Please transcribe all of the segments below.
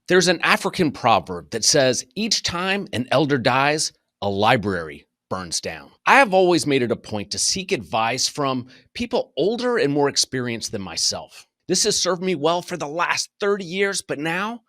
There's an African proverb that says, each time an elder dies, a library burns down. I have always made it a point to seek advice from people older and more experienced than myself. This has served me well for the last 30 years, but now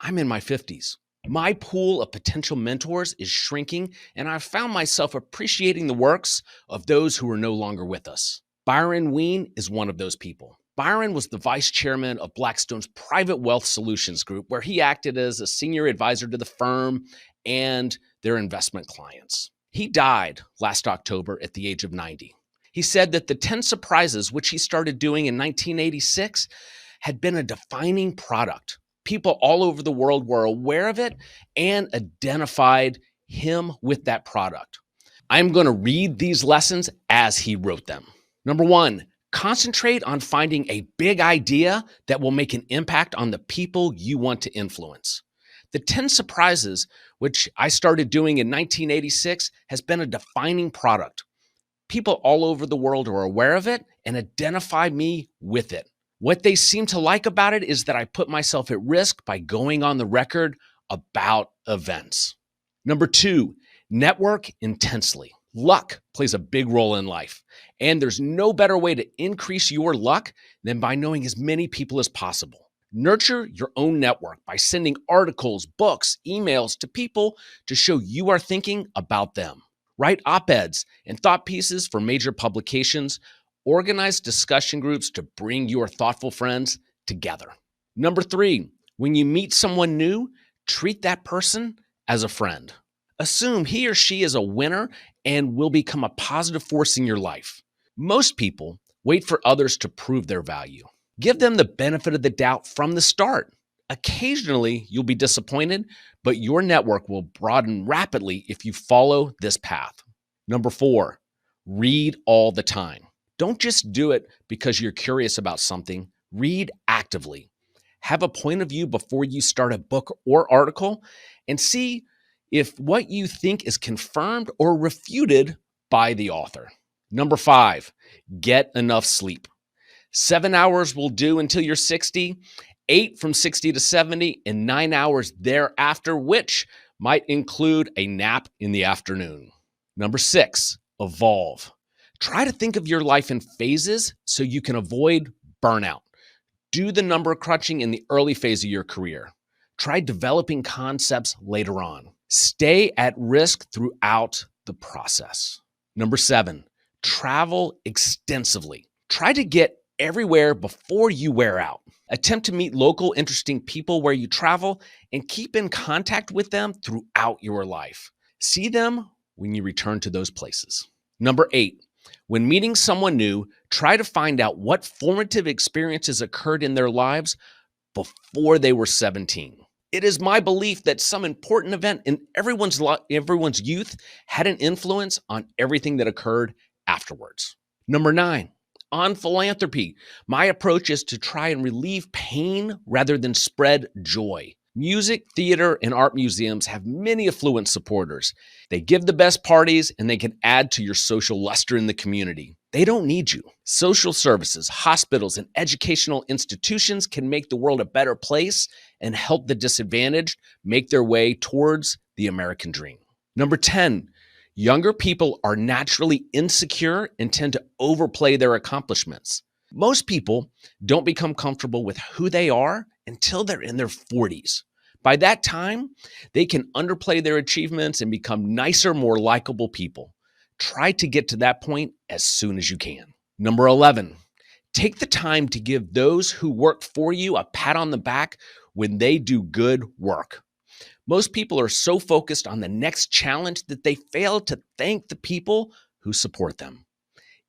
I'm in my 50s. My pool of potential mentors is shrinking, and I've found myself appreciating the works of those who are no longer with us. Byron Wien is one of those people. Byron was the vice chairman of Blackstone's Private Wealth Solutions Group, where he acted as a senior advisor to the firm and their investment clients. He died last October at the age of 90. He said that the 10 surprises, which he started doing in 1986, had been a defining product. People all over the world were aware of it and identified him with that product. I'm going to read these lessons as he wrote them. Number one, concentrate on finding a big idea that will make an impact on the people you want to influence. The 10 surprises, which I started doing in 1986, has been a defining product. People all over the world are aware of it and identify me with it. What they seem to like about it is that I put myself at risk by going on the record about events. Number two, network intensely. Luck plays a big role in life, and there's no better way to increase your luck than by knowing as many people as possible. Nurture your own network by sending articles, books, emails to people to show you are thinking about them. Write op-eds and thought pieces for major publications. Organize discussion groups to bring your thoughtful friends together. Number three, when you meet someone new, treat that person as a friend. Assume he or she is a winner and will become a positive force in your life. Most people wait for others to prove their value. Give them the benefit of the doubt from the start. Occasionally, you'll be disappointed, but your network will broaden rapidly if you follow this path. Number four, read all the time. Don't just do it because you're curious about something. Read actively. Have a point of view before you start a book or article and see if what you think is confirmed or refuted by the author. Number five, get enough sleep. 7 hours will do until you're 60, 8 from 60 to 70, and 9 hours thereafter, which might include a nap in the afternoon. Number six, evolve. Try to think of your life in phases so you can avoid burnout. Do the number crunching in the early phase of your career. Try developing concepts later on. Stay at risk throughout the process. Number seven, travel extensively. Try to get everywhere before you wear out. Attempt to meet local, interesting people where you travel and keep in contact with them throughout your life. See them when you return to those places. Number eight, when meeting someone new, try to find out what formative experiences occurred in their lives before they were 17. It is my belief that some important event in everyone's youth had an influence on everything that occurred afterwards. Number nine, on philanthropy. My approach is to try and relieve pain rather than spread joy. Music, theater, and art museums have many affluent supporters. They give the best parties and they can add to your social luster in the community. They don't need you. Social services, hospitals, and educational institutions can make the world a better place and help the disadvantaged make their way towards the American dream. Number 10, younger people are naturally insecure and tend to overplay their accomplishments. Most people don't become comfortable with who they are until they're in their 40s. By that time, they can underplay their achievements and become nicer, more likable people. Try to get to that point as soon as you can. Number 11, take the time to give those who work for you a pat on the back when they do good work. Most people are so focused on the next challenge that they fail to thank the people who support them.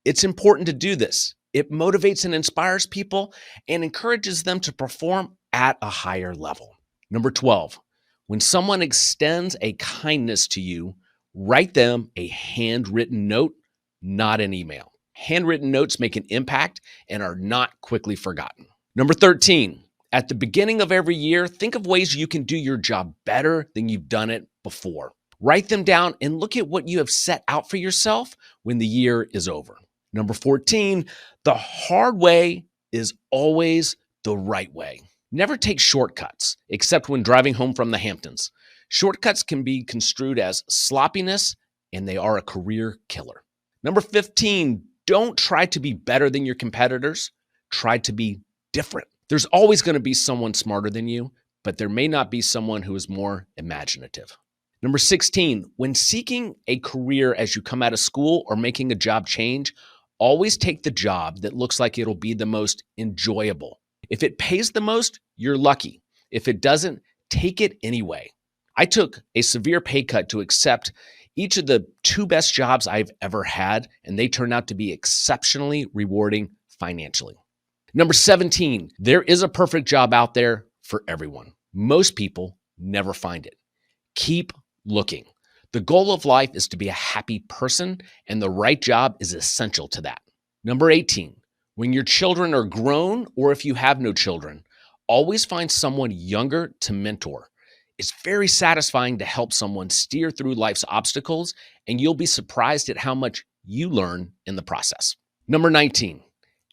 It's important to do this. It motivates and inspires people and encourages them to perform at a higher level. Number 12, when someone extends a kindness to you, write them a handwritten note, not an email. Handwritten notes make an impact and are not quickly forgotten. Number 13, at the beginning of every year, think of ways you can do your job better than you've done it before. Write them down and look at what you have set out for yourself when the year is over. Number 14, the hard way is always the right way. Never take shortcuts, except when driving home from the Hamptons. Shortcuts can be construed as sloppiness, and they are a career killer. Number 15, don't try to be better than your competitors. Try to be different. There's always going to be someone smarter than you, but there may not be someone who is more imaginative. Number 16, when seeking a career as you come out of school or making a job change, always take the job that looks like it'll be the most enjoyable. If it pays the most, you're lucky. If it doesn't, take it anyway. I took a severe pay cut to accept each of the two best jobs I've ever had, and they turned out to be exceptionally rewarding financially. Number 17, there is a perfect job out there for everyone. Most people never find it. Keep looking. The goal of life is to be a happy person, and the right job is essential to that. Number 18, when your children are grown, or if you have no children, always find someone younger to mentor. It's very satisfying to help someone steer through life's obstacles, and you'll be surprised at how much you learn in the process. Number 19,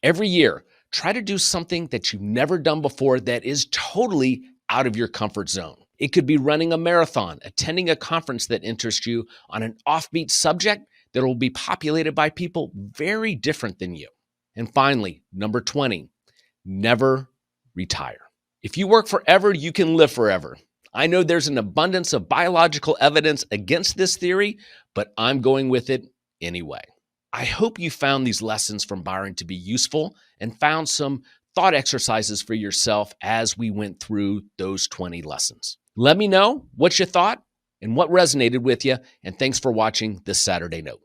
every year, try to do something that you've never done before that is totally out of your comfort zone. It could be running a marathon, attending a conference that interests you on an offbeat subject that will be populated by people very different than you. And finally, number 20, never retire. If you work forever, you can live forever. I know there's an abundance of biological evidence against this theory, but I'm going with it anyway. I hope you found these lessons from Byron to be useful and found some thought exercises for yourself as we went through those 20 lessons. Let me know what you thought and what resonated with you, and thanks for watching this Saturday Note.